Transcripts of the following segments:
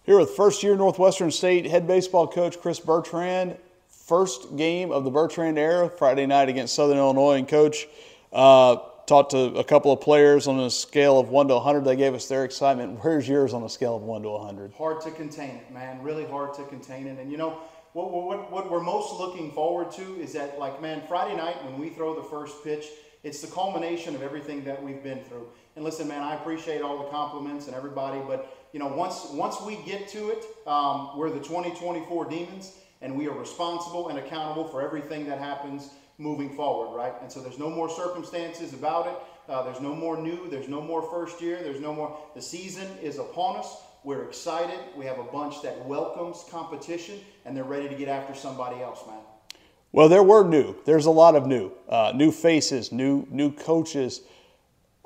Here with first-year Northwestern State head baseball coach Chris Bertrand. First game of the Bertrand era, Friday night against Southern Illinois. And Coach, talked to a couple of players on a scale of 1 to 100. They gave us their excitement. Where's yours on a scale of 1 to 100? Hard to contain it, man. Really hard to contain it. And you know, what we're most looking forward to is that, like, man, Friday night when we throw the first pitch, it's the culmination of everything that we've been through. And listen, man, I appreciate all the compliments and everybody, but you know, once we get to it, we're the 2024 Demons, and we are responsible and accountable for everything that happens moving forward, right? And so there's no more circumstances about it. There's no more new. There's no more first year. There's no more. The season is upon us. We're excited. We have a bunch that welcomes competition, and they're ready to get after somebody else, man. Well, there were new. There's a lot of new faces, new coaches,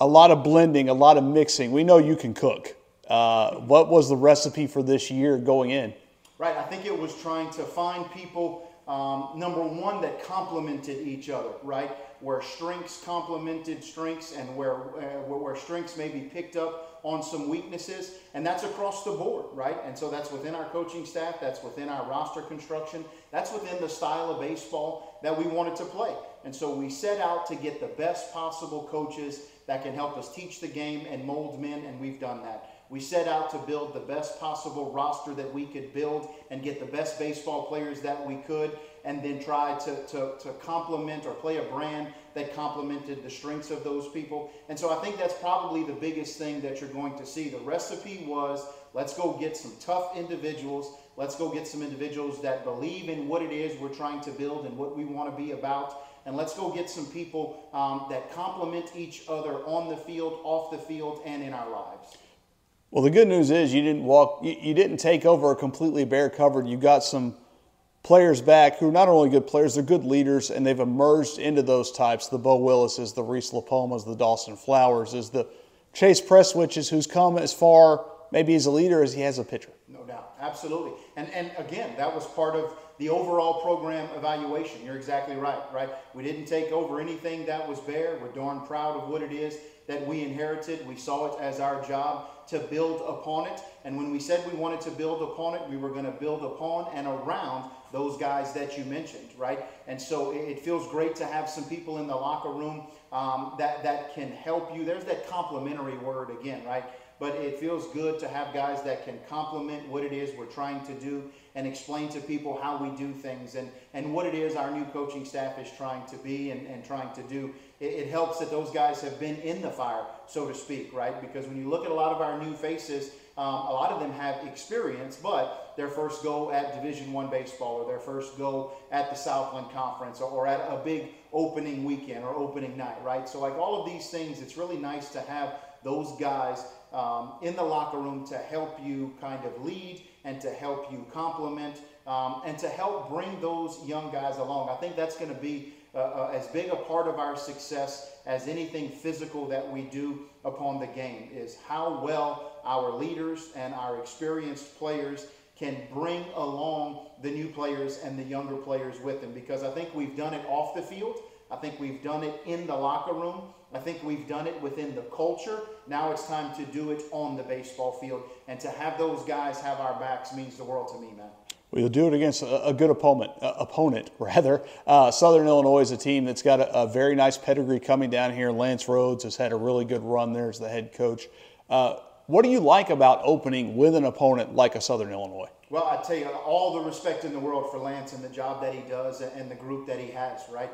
a lot of blending, a lot of mixing. We know you can cook. What was the recipe for this year going in? Right, I think it was trying to find people, number one, that complemented each other, right? Where strengths complemented strengths, and where strengths maybe picked up on some weaknesses, and that's across the board, right? And so that's within our coaching staff, that's within our roster construction, that's within the style of baseball that we wanted to play. And so we set out to get the best possible coaches that can help us teach the game and mold men, and we've done that. We set out to build the best possible roster that we could build and get the best baseball players that we could, and then try to complement or play a brand that complemented the strengths of those people. And so I think that's probably the biggest thing that you're going to see. The recipe was, let's go get some tough individuals. Let's go get some individuals that believe in what it is we're trying to build and what we want to be about. And let's go get some people that complement each other on the field, off the field, and in our lives. Well, the good news is you didn't take over a completely bare covered. You got some players back who are not only good players, they're good leaders, and they've emerged into those types. The Bo Willises, the Reese LaPomas, the Dawson Flowers, is the Chase Presswiches, who's come as far maybe as a leader as he has a pitcher. No doubt, absolutely. And again, that was part of the overall program evaluation. You're exactly right? We didn't take over anything that was bare. We're darn proud of what it is that we inherited. We saw it as our job to build upon it. And when we said we wanted to build upon it, we were going to build upon and around those guys that you mentioned, right? And so it feels great to have some people in the locker room that can help you. There's that complimentary word again, right? But it feels good to have guys that can complement what it is we're trying to do and explain to people how we do things and what it is our new coaching staff is trying to be and trying to do. It helps that those guys have been in the fire, so to speak, right? Because when you look at a lot of our new faces, a lot of them have experience, but their first go at Division I baseball, or their first go at the Southland Conference, or at a big opening weekend or opening night, right? So like all of these things, it's really nice to have those guys in the locker room to help you kind of lead and to help you complement and to help bring those young guys along. I think that's going to be as big a part of our success as anything physical that we do upon the game, is how well our leaders and our experienced players can bring along the new players and the younger players with them. Because I think we've done it off the field. I think we've done it in the locker room. I think we've done it within the culture. Now it's time to do it on the baseball field. And to have those guys have our backs means the world to me, man. Well, you'll do it against a good opponent. Southern Illinois is a team that's got a very nice pedigree coming down here. Lance Rhodes has had a really good run there as the head coach. What do you like about opening with an opponent like a Southern Illinois? Well, I tell you, all the respect in the world for Lance and the job that he does and the group that he has, right?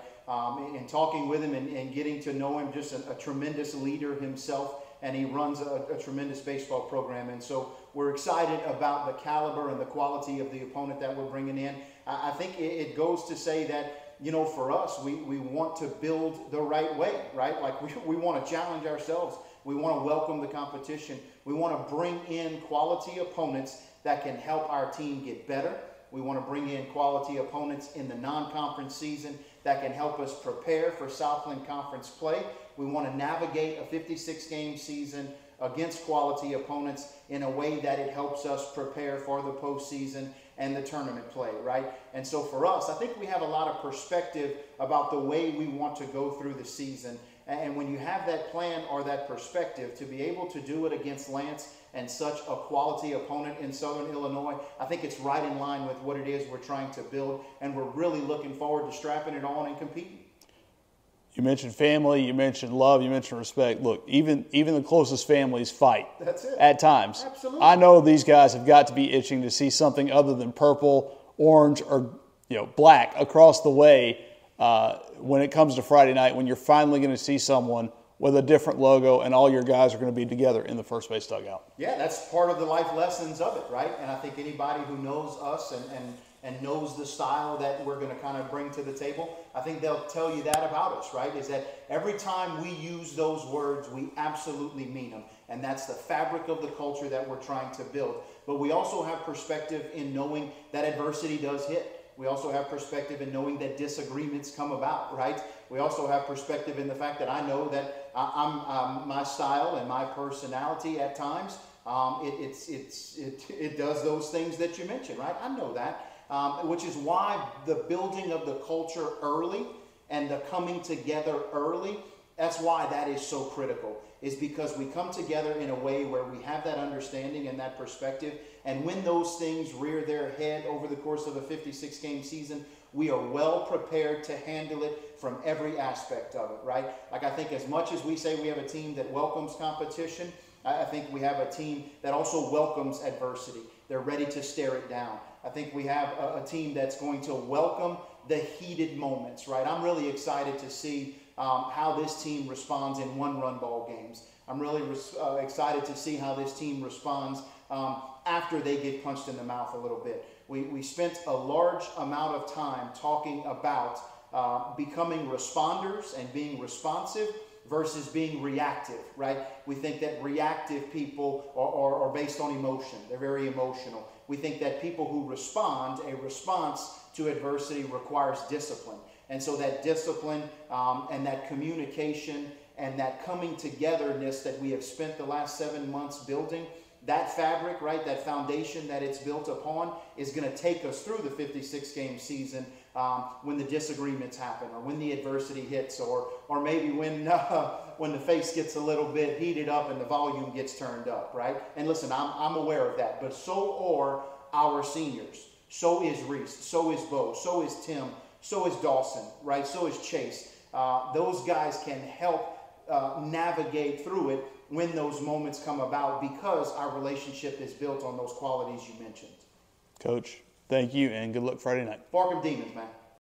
In talking with him and getting to know him, just a tremendous leader himself, and he runs a tremendous baseball program. And so we're excited about the caliber and the quality of the opponent that we're bringing in. I think it goes to say that, you know, for us, we want to build the right way, right? Like we want to challenge ourselves. We want to welcome the competition. We want to bring in quality opponents that can help our team get better. We want to bring in quality opponents in the non-conference season that can help us prepare for Southland Conference play. We want to navigate a 56-game season against quality opponents in a way that it helps us prepare for the postseason and the tournament play, right? And so for us, I think we have a lot of perspective about the way we want to go through the season. And when you have that plan or that perspective, to be able to do it against Lance and such a quality opponent in Southern Illinois, I think it's right in line with what it is we're trying to build, and we're really looking forward to strapping it on and competing. You mentioned family, you mentioned love, you mentioned respect. Look, even the closest families fight. That's it. At times. Absolutely. I know these guys have got to be itching to see something other than purple, orange, or black across the way when it comes to Friday night, when you're finally going to see someone with a different logo and all your guys are going to be together in the first base dugout. Yeah, that's part of the life lessons of it, right? And I think anybody who knows us and knows the style that we're going to kind of bring to the table, I think they'll tell you that about us, right? Is that every time we use those words, we absolutely mean them. And that's the fabric of the culture that we're trying to build. But we also have perspective in knowing that adversity does hit. We also have perspective in knowing that disagreements come about, right? We also have perspective in the fact that I know that my style and my personality at times, it does those things that you mentioned, right? I know that, which is why the building of the culture early and the coming together early, that's why that is so critical, is because we come together in a way where we have that understanding and that perspective. And when those things rear their head over the course of a 56-game season, we are well prepared to handle it from every aspect of it, right? Like, I think as much as we say we have a team that welcomes competition, I think we have a team that also welcomes adversity. They're ready to stare it down. I think we have a team that's going to welcome the heated moments, right? I'm really excited to see how this team responds in one-run ball games. I'm really excited to see how this team responds after they get punched in the mouth a little bit. We spent a large amount of time talking about becoming responders and being responsive versus being reactive, right? We think that reactive people are based on emotion. They're very emotional. We think that people who respond, a response to adversity requires discipline. And so that discipline and that communication and that coming togetherness that we have spent the last 7 months building, that fabric, right, that foundation that it's built upon is going to take us through the 56-game season when the disagreements happen, or when the adversity hits, or maybe when the face gets a little bit heated up and the volume gets turned up, right? And listen, I'm aware of that, but so are our seniors. So is Reese. So is Bo. So is Tim. So is Dawson, right? So is Chase. Those guys can help navigate through it when those moments come about, because our relationship is built on those qualities you mentioned. Coach, thank you, and good luck Friday night. Barkham Demons, man.